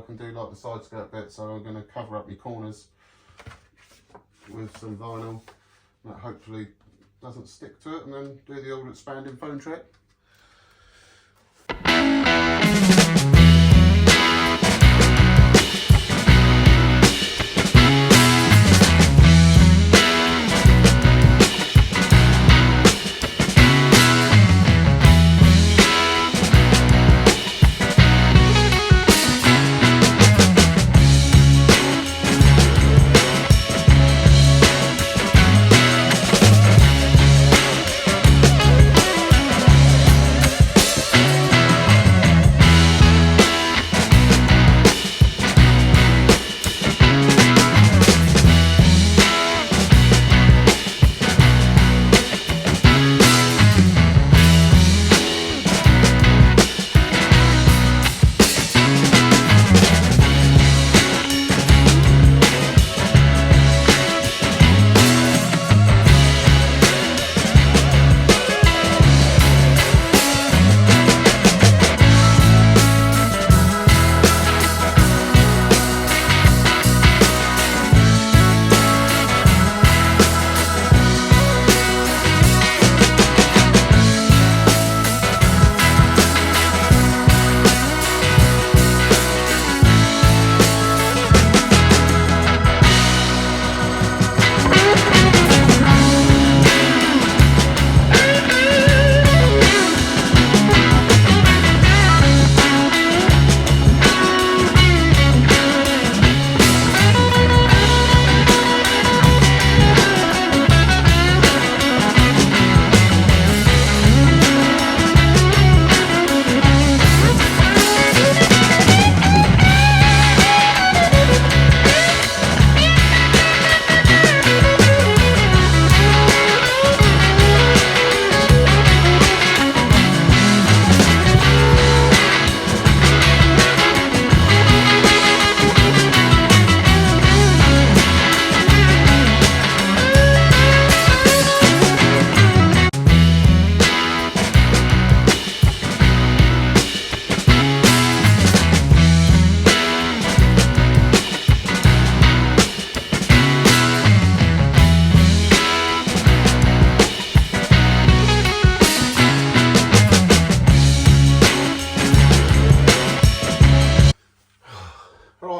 I can do like the side skirt bit. So I'm going to cover up my corners with some vinyl that hopefully doesn't stick to it, and then do the old expanding foam trick.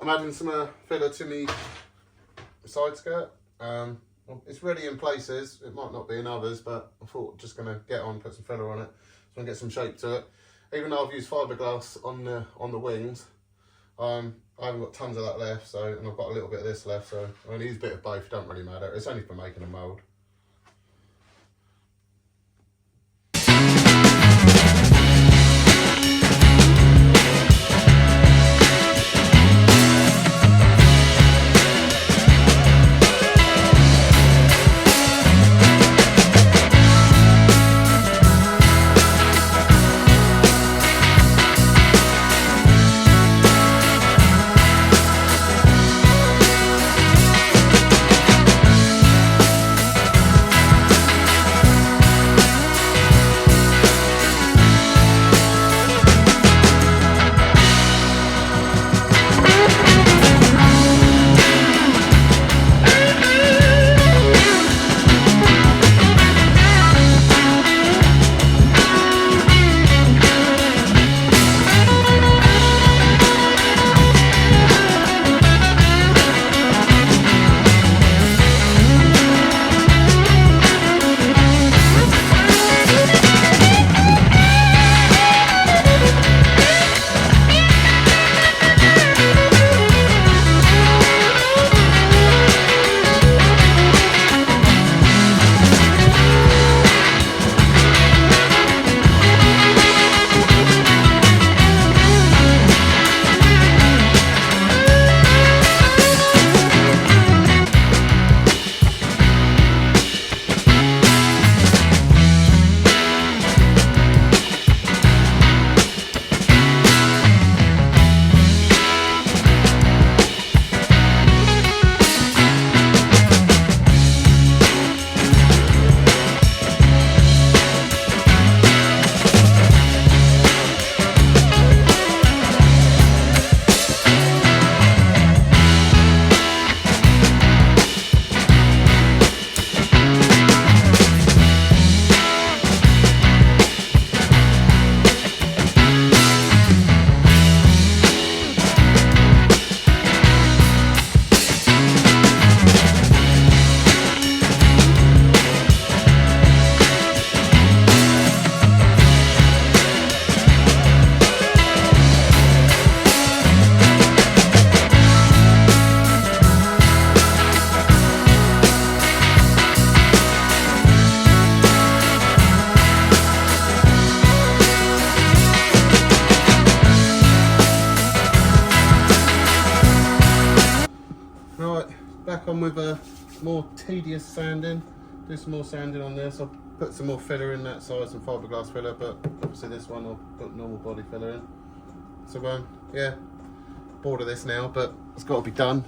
I'm adding some filler to me side skirt. It's ready in places, it might not be in others, but I thought I'm just going to get on, put some filler on it, so I can get some shape to it. Even though I've used fiberglass on the wings, I haven't got tons of that left, so, and I've got a little bit of this left, so I use a bit of both, don't really matter. It's only for making a mould. on with a more tedious sanding. Do some more sanding on this. I'll put some more filler in that side, some fiberglass filler, but obviously this one I'll put normal body filler in. So yeah, bored of this now, but it's got to be done.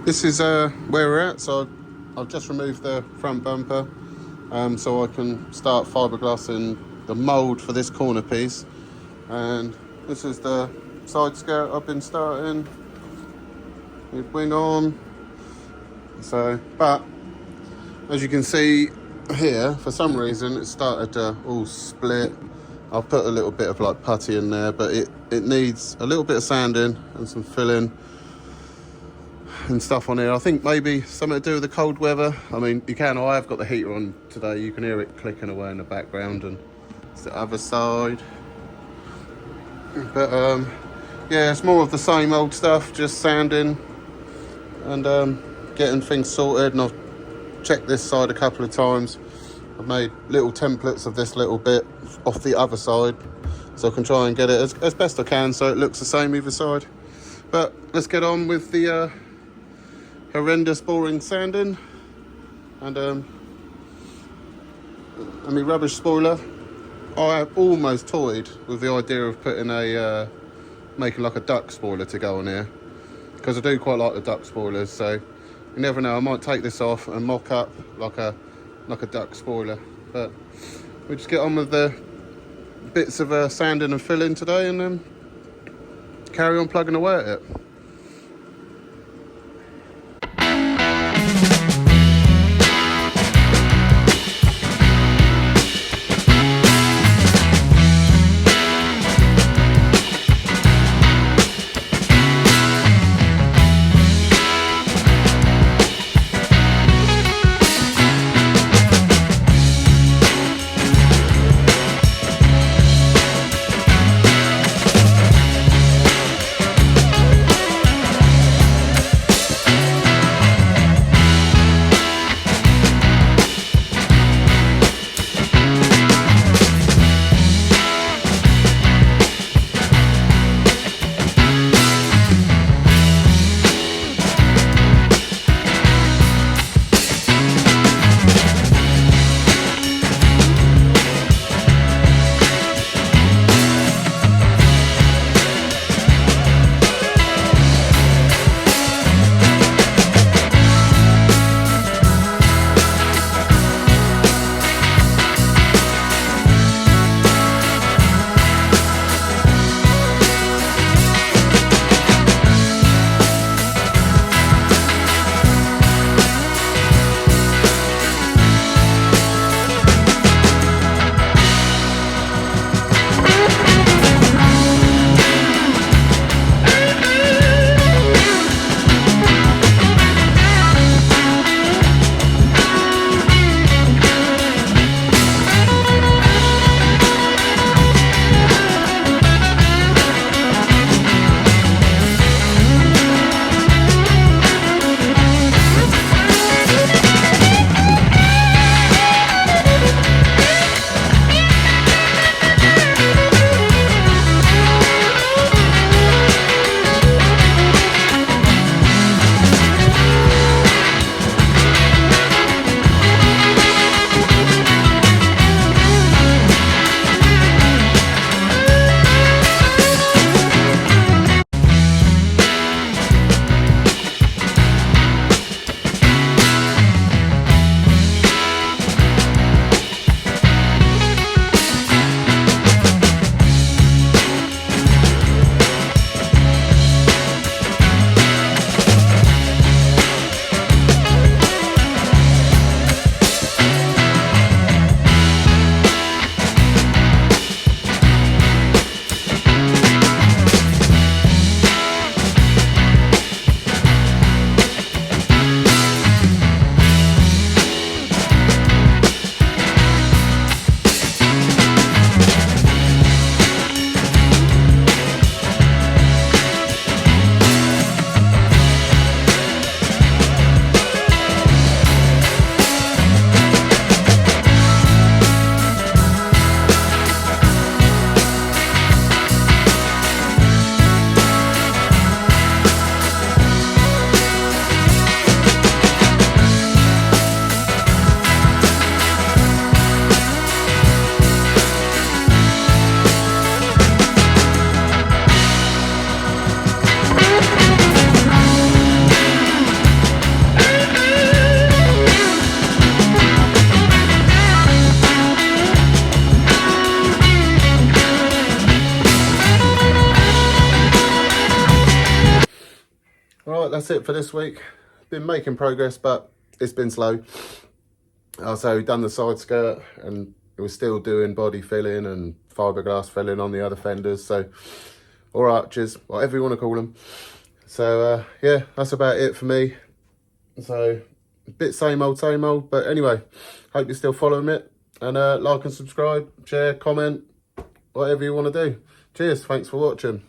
This is where we're at, so I've just removed the front bumper so I can start fiberglassing the mould for this corner piece, and this is the side skirt I've been starting with wing on. So, but as you can see here, for some reason it started to all split. I'll put a little bit of like putty in there, but it needs a little bit of sanding and some filling and stuff on here. I think maybe something to do with the cold weather. I mean, I have got the heater on today. You can hear it clicking away in the background, and it's the other side. But yeah, it's more of the same old stuff, just sanding and getting things sorted. And I've checked this side a couple of times. I've made little templates of this little bit off the other side, so I can try and get it as best I can so it looks the same either side. But let's get on with the horrendous boring sanding. And my rubbish spoiler, I have almost toyed with the idea of putting making like a duck spoiler to go on here, because I do quite like the duck spoilers, so you never know, I might take this off and mock up like a duck spoiler. But we just get on with the bits of sanding and filling today, and then carry on plugging away at it. that's it for this week. Been making progress, but it's been slow. So we've done the side skirt, and we're still doing body filling and fiberglass filling on the other fenders, so, or arches, whatever you want to call them. So yeah, that's about it for me. So a bit same old, but anyway, hope you're still following it, and like and subscribe, share, comment, whatever you want to do. Cheers, thanks for watching.